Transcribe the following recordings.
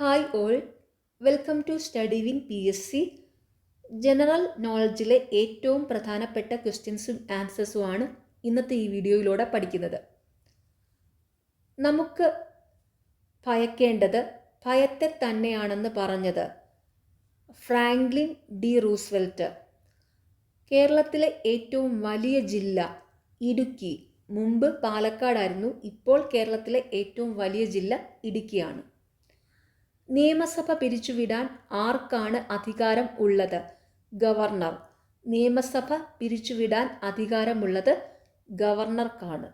Hi all, welcome to study win PSC. General നോളജിലെ ഏറ്റവും പ്രധാനപ്പെട്ട ക്വസ്റ്റ്യൻസും ആൻസേഴ്സുമാണ് ഇന്നത്തെ ഈ വീഡിയോയിലൂടെ പഠിക്കുന്നത്. നമുക്ക് ഭയക്കേണ്ടത് ഭയത്തെ തന്നെയാണെന്ന് പറഞ്ഞത് ഫ്രാങ്ക്ലിൻ ഡി റൂസ്വെൽറ്റ്. കേരളത്തിലെ ഏറ്റവും വലിയ ജില്ല ഇടുക്കി. മുമ്പ് പാലക്കാടായിരുന്നു, ഇപ്പോൾ കേരളത്തിലെ ഏറ്റവും വലിയ ജില്ല ഇടുക്കിയാണ്. നിയമസഭ പിരിച്ചുവിടാൻ ആർക്കാണ് അധികാരം ഉള്ളത്? ഗവർണർ. നിയമസഭ പിരിച്ചുവിടാൻ അധികാരമുള്ളത് ഗവർണർക്കാണ്.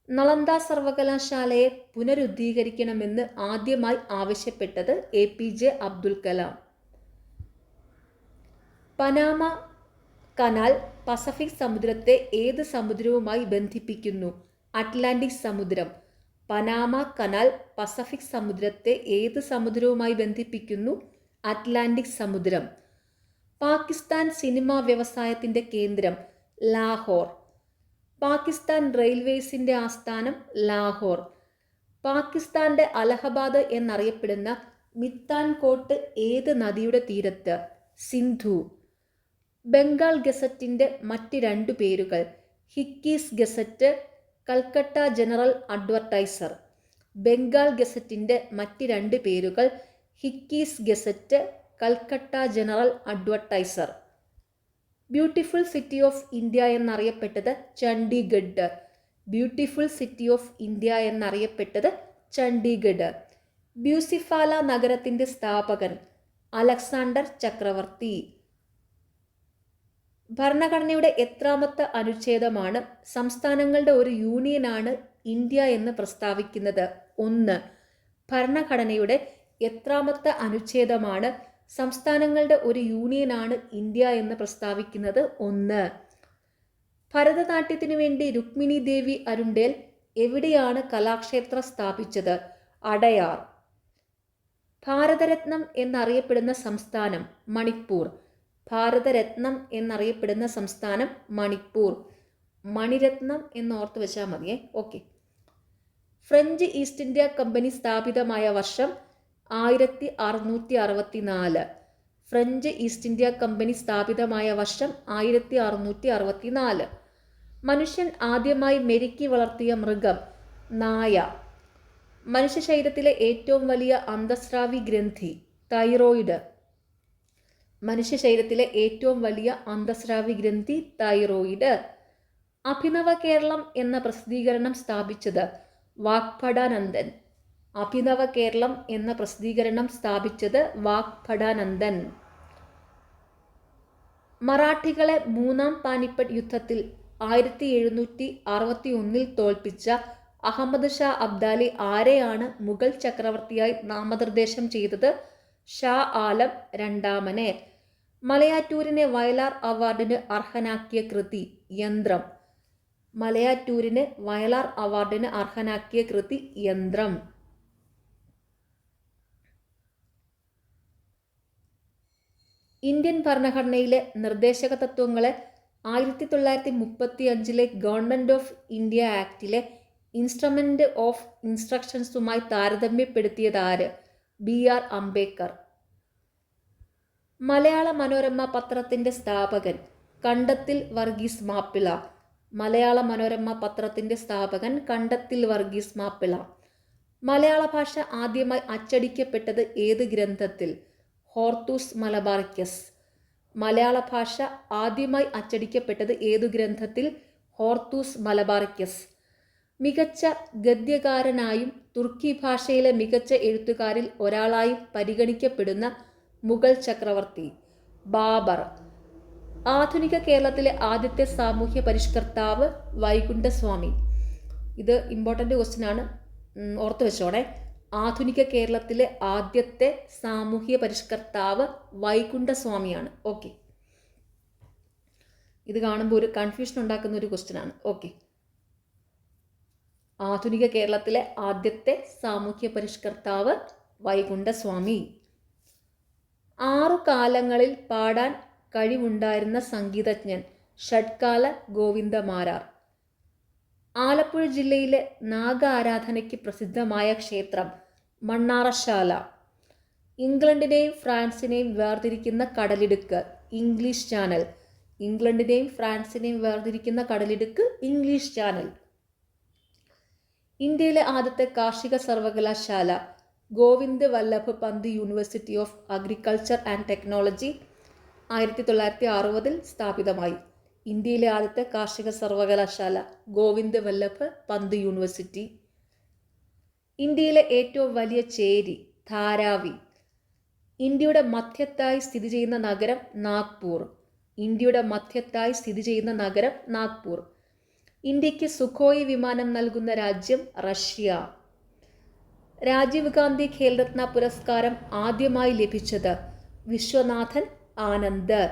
നളന്ദ സർവകലാശാലയെ പുനരുദ്ധീകരിക്കണമെന്ന് ആദ്യമായി ആവശ്യപ്പെട്ടത് APJ Abdul Kalam. Panama canal Pacific സമുദ്രത്തെ ഏത് സമുദ്രവുമായി ബന്ധിപ്പിക്കുന്നു? അറ്റ്ലാന്റിക് സമുദ്രം. പനാമ കനാൽ പസഫിക് സമുദ്രത്തെ ഏത് സമുദ്രവുമായി ബന്ധിപ്പിക്കുന്നു? അറ്റ്ലാന്റിക് സമുദ്രം. പാകിസ്ഥാൻ സിനിമാ വ്യവസായത്തിൻ്റെ കേന്ദ്രം ലാഹോർ. പാകിസ്ഥാൻ റെയിൽവേസിൻ്റെ ആസ്ഥാനം ലാഹോർ. പാകിസ്ഥാന്റെ അലഹബാദ് എന്നറിയപ്പെടുന്ന മിത്താൻകോട്ട് ഏത് നദിയുടെ തീരത്ത്? സിന്ധു. ബംഗാൾ ഗസറ്റിൻ്റെ മറ്റ് രണ്ടു പേരുകൾ Hicky's gazette, Calcutta general advertiser. Bengal ഗസറ്റിൻ്റെ മറ്റ് രണ്ട് പേരുകൾ Hicky's gazette, Calcutta general advertiser. Beautiful city of India എന്നറിയപ്പെട്ടത് Chandigarh. Beautiful city of India എന്നറിയപ്പെട്ടത് ചണ്ഡീഗഡ്. ബ്യൂസിഫാല നഗരത്തിൻ്റെ സ്ഥാപകൻ അലക്സാണ്ടർ ചക്രവർത്തി. ഭരണഘടനയുടെ എത്രാമത്തെ അനുച്ഛേദമാണ് സംസ്ഥാനങ്ങളുടെ ഒരു യൂണിയനാണ് ഇന്ത്യ എന്ന് പ്രസ്താവിക്കുന്നത്? 1. ഭരണഘടനയുടെ എത്രാമത്തെ അനുച്ഛേദമാണ് സംസ്ഥാനങ്ങളുടെ ഒരു യൂണിയനാണ് ഇന്ത്യ എന്ന് പ്രസ്താവിക്കുന്നത്? 1. ഭരതനാട്യത്തിനു വേണ്ടി രുക്മിണി ദേവി അരുണ്ടേൽ എവിടെയാണ് കലാക്ഷേത്രം സ്ഥാപിച്ചത്? അടയാർ. ഭാരതരത്നം എന്നറിയപ്പെടുന്ന സംസ്ഥാനം മണിപ്പൂർ. ഭാരതരത്നം എന്നറിയപ്പെടുന്ന സംസ്ഥാനം മണിപ്പൂർ. മണിരത്നം എന്നോർത്ത് വെച്ചാൽ മതിയേ. Okay. French east India company സ്ഥാപിതമായ വർഷം 1664. ഫ്രഞ്ച് ഈസ്റ്റ് ഇന്ത്യ കമ്പനി സ്ഥാപിതമായ വർഷം 1664. മനുഷ്യൻ ആദ്യമായി മെരുക്കി വളർത്തിയ മൃഗം നായ. മനുഷ്യ ശരീരത്തിലെ ഏറ്റവും വലിയ അന്തസ്രാവി ഗ്രന്ഥി തൈറോയിഡ്. മനുഷ്യ ശരീരത്തിലെ ഏറ്റവും വലിയ അന്തസ്രാവി ഗ്രന്ഥി തൈറോയിഡ്. അഭിനവ കേരളം എന്ന പ്രസിദ്ധീകരണം സ്ഥാപിച്ചത് വാഗ്ഭടാനന്ദൻ. അഭിനവ കേരളം എന്ന പ്രസിദ്ധീകരണം സ്ഥാപിച്ചത് വാഗ്ഭടാനന്ദൻ. മറാഠികളെ മൂന്നാം പാനിപ്പട്ട് യുദ്ധത്തിൽ 1761 തോൽപ്പിച്ച അഹമ്മദ് ഷാ അബ്ദാലി ആരെയാണ് മുഗൾ ചക്രവർത്തിയായി നാമനിർദ്ദേശം ചെയ്തത്? ഷാ ആലം രണ്ടാമനെ. മലയാറ്റൂരിനെ വയലാർ അവാർഡിന് അർഹനാക്കിയ കൃതി യന്ത്രം. മലയാറ്റൂരിന് വയലാർ അവാർഡിന് അർഹനാക്കിയ കൃതി യന്ത്രം. ഇന്ത്യൻ ഭരണഘടനയിലെ നിർദ്ദേശക തത്വങ്ങളെ 1935 ഗവൺമെൻറ് ഓഫ് ഇന്ത്യ ആക്ടിലെ ഇൻസ്ട്രുമെൻ്റ് ഓഫ് ഇൻസ്ട്രക്ഷൻസുമായി താരതമ്യപ്പെടുത്തിയത് ആര്? BR അംബേദ്കർ. മലയാള മനോരമ പത്രത്തിൻ്റെ സ്ഥാപകൻ കണ്ടത്തിൽ വർഗീസ് മാപ്പിള. മലയാള മനോരമ പത്രത്തിൻ്റെ സ്ഥാപകൻ കണ്ടത്തിൽ വർഗീസ് മാപ്പിള. മലയാള ഭാഷ ആദ്യമായി അച്ചടിക്കപ്പെട്ടത് ഏത് ഗ്രന്ഥത്തിൽ? Hortus Malabaricus. മലയാള ഭാഷ ആദ്യമായി അച്ചടിക്കപ്പെട്ടത് ഏതു ഗ്രന്ഥത്തിൽ? Hortus Malabaricus. മികച്ച ഗദ്യകാരനായും തുർക്കി ഭാഷയിലെ മികച്ച എഴുത്തുകാരിൽ ഒരാളായും പരിഗണിക്കപ്പെടുന്ന മുഗൾ ചക്രവർത്തി ബാബർ. ആധുനിക കേരളത്തിലെ ആദ്യത്തെ സാമൂഹ്യ പരിഷ്കർത്താവ് വൈകുണ്ഠസ്വാമി. ഇത് ഇമ്പോർട്ടൻ്റ് ക്വസ്റ്റ്യൻ ആണ്, ഓർത്ത് വെച്ചോണേ. ആധുനിക കേരളത്തിലെ ആദ്യത്തെ സാമൂഹ്യ പരിഷ്കർത്താവ് വൈകുണ്ഠസ്വാമിയാണ്. ഓക്കെ. ഇത് കാണുമ്പോൾ ഒരു കൺഫ്യൂഷൻ ഉണ്ടാക്കുന്ന ഒരു ക്വസ്റ്റ്യൻ ആണ്. ഓക്കെ. ആധുനിക കേരളത്തിലെ ആദ്യത്തെ സാമൂഹ്യ പരിഷ്കർത്താവ് വൈകുണ്ഠസ്വാമി. 6 കാലങ്ങളിൽ പാടാൻ കഴിവുണ്ടായിരുന്ന സംഗീതജ്ഞൻ ഷഡ്കാല ഗോവിന്ദമാരാർ. ആലപ്പുഴ ജില്ലയിലെ നാഗ ആരാധനയ്ക്ക് പ്രസിദ്ധമായ ക്ഷേത്രം മണ്ണാറശാല. ഇംഗ്ലണ്ടിനെയും ഫ്രാൻസിനെയും വേർതിരിക്കുന്ന കടലിടുക്ക് ഇംഗ്ലീഷ് ചാനൽ. ഇംഗ്ലണ്ടിനെയും ഫ്രാൻസിനെയും വേർതിരിക്കുന്ന കടലിടുക്ക് ഇംഗ്ലീഷ് ചാനൽ. ഇന്ത്യയിലെ ആദ്യത്തെ കാർഷിക സർവകലാശാല ഗോവിന്ദ് വല്ലഭ് പന്ത് university of agriculture and technology 1960 സ്ഥാപിതമായി. ഇന്ത്യയിലെ ആദ്യത്തെ കാർഷിക സർവകലാശാല ഗോവിന്ദ് വല്ലഭ് പന്ത് യൂണിവേഴ്സിറ്റി. ഇന്ത്യയിലെ ഏറ്റവും വലിയ ചേരി ധാരാവി. ഇന്ത്യയുടെ മധ്യത്തായി സ്ഥിതി ചെയ്യുന്ന നഗരം നാഗ്പൂർ. ഇന്ത്യയുടെ മധ്യത്തായി സ്ഥിതി ചെയ്യുന്ന നഗരം നാഗ്പൂർ. ഇന്ത്യക്ക് സുഖോയ് വിമാനം നൽകുന്ന രാജ്യം റഷ്യ. രാജീവ് ഗാന്ധി ഖേൽരത്ന പുരസ്കാരം ആദ്യമായി ലഭിച്ചത് വിശ്വനാഥൻ ആനന്ദ്.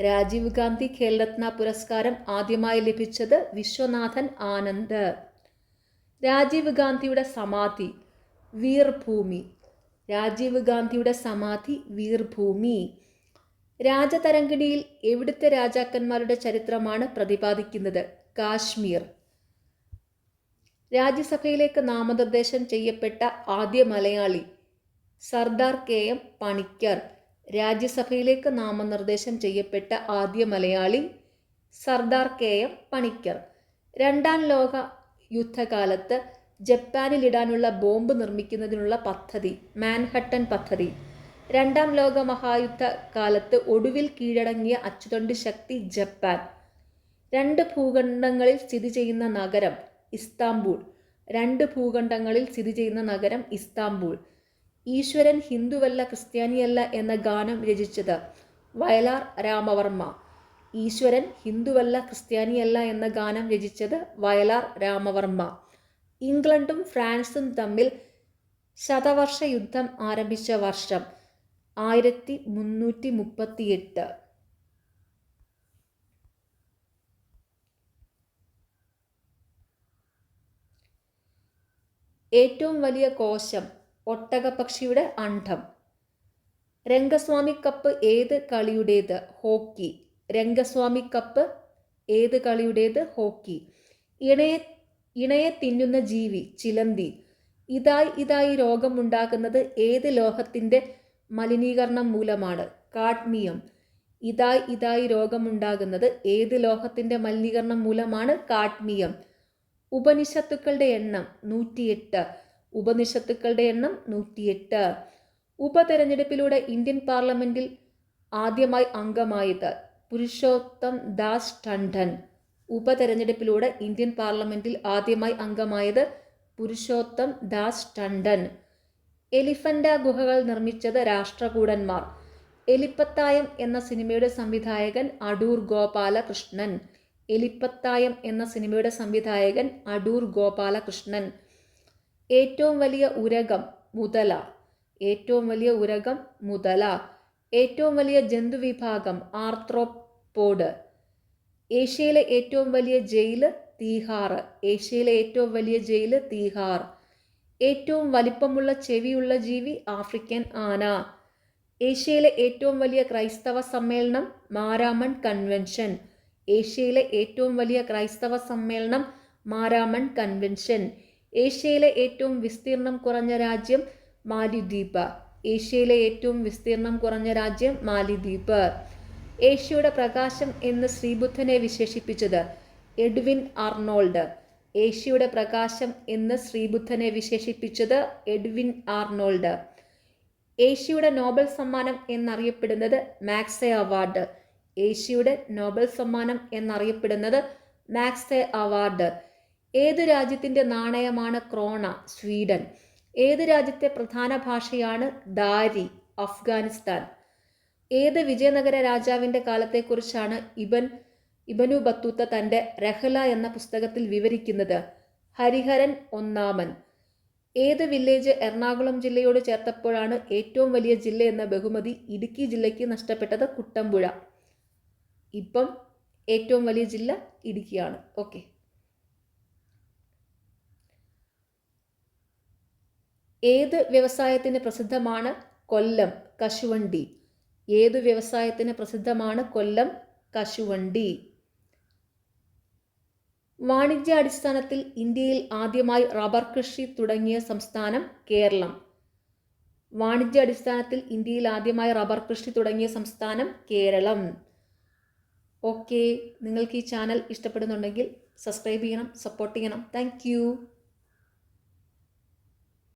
രാജീവ് ഗാന്ധി ഖേൽരത്ന പുരസ്കാരം ആദ്യമായി ലഭിച്ചത് വിശ്വനാഥൻ ആനന്ദ്. രാജീവ് ഗാന്ധിയുടെ സമാധി വീർഭൂമി. രാജീവ് ഗാന്ധിയുടെ സമാധി വീർഭൂമി. രാജതരംഗിണിയിൽ എവിടുത്തെ രാജാക്കന്മാരുടെ ചരിത്രമാണ് പ്രതിപാദിക്കുന്നത്? കാശ്മീർ. രാജ്യസഭയിലേക്ക് നാമനിർദ്ദേശം ചെയ്യപ്പെട്ട ആദ്യ മലയാളി സർദാർ KM പണിക്കർ. രാജ്യസഭയിലേക്ക് നാമനിർദ്ദേശം ചെയ്യപ്പെട്ട ആദ്യ മലയാളി സർദാർ KM പണിക്കർ. രണ്ടാം ലോക യുദ്ധകാലത്ത് ജപ്പാനിലിടാനുള്ള ബോംബ് നിർമ്മിക്കുന്നതിനുള്ള പദ്ധതി മാൻഹട്ടൻ പദ്ധതി. രണ്ടാം ലോക മഹായുദ്ധ കാലത്ത് ഒടുവിൽ കീഴടങ്ങിയ അച്ചുതണ്ട് ശക്തി ജപ്പാൻ. രണ്ട് ഭൂഖണ്ഡങ്ങളിൽ സ്ഥിതി ചെയ്യുന്ന നഗരം ഇസ്താംബൂൾ. രണ്ട് ഭൂഖണ്ഡങ്ങളിൽ സ്ഥിതി ചെയ്യുന്ന നഗരം ഇസ്താംബൂൾ. ഈശ്വരൻ ഹിന്ദുവല്ല ക്രിസ്ത്യാനിയല്ല എന്ന ഗാനം രചിച്ചത് വയലാർ രാമവർമ്മ. ഈശ്വരൻ ഹിന്ദുവല്ല ക്രിസ്ത്യാനിയല്ല എന്ന ഗാനം രചിച്ചത് വയലാർ രാമവർമ്മ. ഇംഗ്ലണ്ടും ഫ്രാൻസും തമ്മിൽ ശതവർഷ യുദ്ധം ആരംഭിച്ച വർഷം 1338. ഏറ്റവും വലിയ കോശം ഒട്ടകപ്പക്ഷിയുടെ അണ്ഡം. രംഗസ്വാമി കപ്പ് ഏത് കളിയുടേത്? ഹോക്കി. രംഗസ്വാമി കപ്പ് ഏത് കളിയുടേത്? ഹോക്കി. ഇണയെ തിന്നുന്ന ജീവി ചിലന്തി. ഇതായി രോഗമുണ്ടാകുന്നത് ഏത് ലോഹത്തിൻ്റെ മലിനീകരണം മൂലമാണ്? കാഡ്മിയം. ഇതായി രോഗമുണ്ടാകുന്നത് ഏത് ലോഹത്തിൻ്റെ മലിനീകരണം മൂലമാണ്? കാഡ്മിയം. ഉപനിഷത്തുക്കളുടെ എണ്ണം 108. ഉപനിഷത്തുക്കളുടെ എണ്ണം 108. ഉപതെരഞ്ഞെടുപ്പിലൂടെ ഇന്ത്യൻ പാർലമെന്റിൽ ആദ്യമായി അംഗമായത് പുരുഷോത്തം ദാസ് ടണ്ടൻ. ഉപതെരഞ്ഞെടുപ്പിലൂടെ ഇന്ത്യൻ പാർലമെന്റിൽ ആദ്യമായി അംഗമായത് പുരുഷോത്തം ദാസ് ടണ്ടൻ. എലിഫന്റ ഗുഹകൾ നിർമ്മിച്ചത് രാഷ്ട്രകൂടന്മാർ. എലിപ്പത്തായം എന്ന സിനിമയുടെ സംവിധായകൻ അടൂർ ഗോപാലകൃഷ്ണൻ. എലിപ്പത്തായം എന്ന സിനിമയുടെ സംവിധായകൻ അടൂർ ഗോപാലകൃഷ്ണൻ. ഏറ്റവും വലിയ ഉരഗം മുതല. ഏറ്റവും വലിയ ഉരഗം മുതല. ഏറ്റവും വലിയ ജന്തുവിഭാഗം ആർത്രോപോഡ്. ഏഷ്യയിലെ ഏറ്റവും വലിയ ജയിൽ തീഹാർ. ഏഷ്യയിലെ ഏറ്റവും വലിയ ജയിൽ തീഹാർ. ഏറ്റവും വലിപ്പമുള്ള ചെവിയുള്ള ജീവി ആഫ്രിക്കൻ ആന. ഏഷ്യയിലെ ഏറ്റവും വലിയ ക്രൈസ്തവ സമ്മേളനം മാരാമൺ കൺവെൻഷൻ. ഏഷ്യയിലെ ഏറ്റവും വലിയ ക്രൈസ്തവ സമ്മേളനം മാരാമൺ കൺവെൻഷൻ. ഏഷ്യയിലെ ഏറ്റവും വിസ്തീർണം കുറഞ്ഞ രാജ്യം മാലിദ്വീപ്. ഏഷ്യയിലെ ഏറ്റവും വിസ്തീർണം കുറഞ്ഞ രാജ്യം മാലിദ്വീപ്. ഏഷ്യയുടെ പ്രകാശം എന്ന് ശ്രീബുദ്ധനെ വിശേഷിപ്പിച്ചത് എഡ്വിൻ ആർണോൾഡ്. ഏഷ്യയുടെ പ്രകാശം എന്ന് ശ്രീബുദ്ധനെ വിശേഷിപ്പിച്ചത് എഡ്വിൻ ആർണോൾഡ്. ഏഷ്യയുടെ നോബൽ സമ്മാനം എന്നറിയപ്പെടുന്നത് മാക്സെ അവാർഡ്. ഏഷ്യയുടെ നോബൽ സമ്മാനം എന്നറിയപ്പെടുന്നത് മാക്സെ അവാർഡ്. ഏത് രാജ്യത്തിൻ്റെ നാണയമാണ് ക്രോണ? സ്വീഡൻ. ഏത് രാജ്യത്തെ പ്രധാന ഭാഷയാണ് ദാരി? അഫ്ഗാനിസ്ഥാൻ. ഏത് വിജയനഗര രാജാവിൻ്റെ കാലത്തെക്കുറിച്ചാണ് ഇബനു ബത്തൂത്ത തൻ്റെ രഹ്ല എന്ന പുസ്തകത്തിൽ വിവരിക്കുന്നത്? ഹരിഹരൻ ഒന്നാമൻ. ഏത് വില്ലേജ് എറണാകുളം ജില്ലയോട് ചേർത്തപ്പോഴാണ് ഏറ്റവും വലിയ ജില്ല എന്ന ബഹുമതി ഇടുക്കി ജില്ലയ്ക്ക് നഷ്ടപ്പെട്ടത്? കുട്ടമ്പുഴ. ഇപ്പം ഏറ്റവും വലിയ ജില്ല ഇടുക്കിയാണ്. ഓക്കെ. ഏത് വ്യവസായത്തിന് പ്രസിദ്ധമാണ് കൊല്ലം? കശുവണ്ടി. ഏതു വ്യവസായത്തിന് പ്രസിദ്ധമാണ് കൊല്ലം? കശുവണ്ടി. വാണിജ്യാടിസ്ഥാനത്തിൽ ഇന്ത്യയിൽ ആദ്യമായി റബ്ബർ കൃഷി തുടങ്ങിയ സംസ്ഥാനം കേരളം. വാണിജ്യാടിസ്ഥാനത്തിൽ ഇന്ത്യയിൽ ആദ്യമായി റബ്ബർ കൃഷി തുടങ്ങിയ സംസ്ഥാനം കേരളം. ഓക്കെ, നിങ്ങൾക്ക് ഈ ചാനൽ ഇഷ്ടപ്പെടുന്നുണ്ടെങ്കിൽ സബ്സ്ക്രൈബ് ചെയ്യണം, സപ്പോർട്ട് ചെയ്യണം. താങ്ക്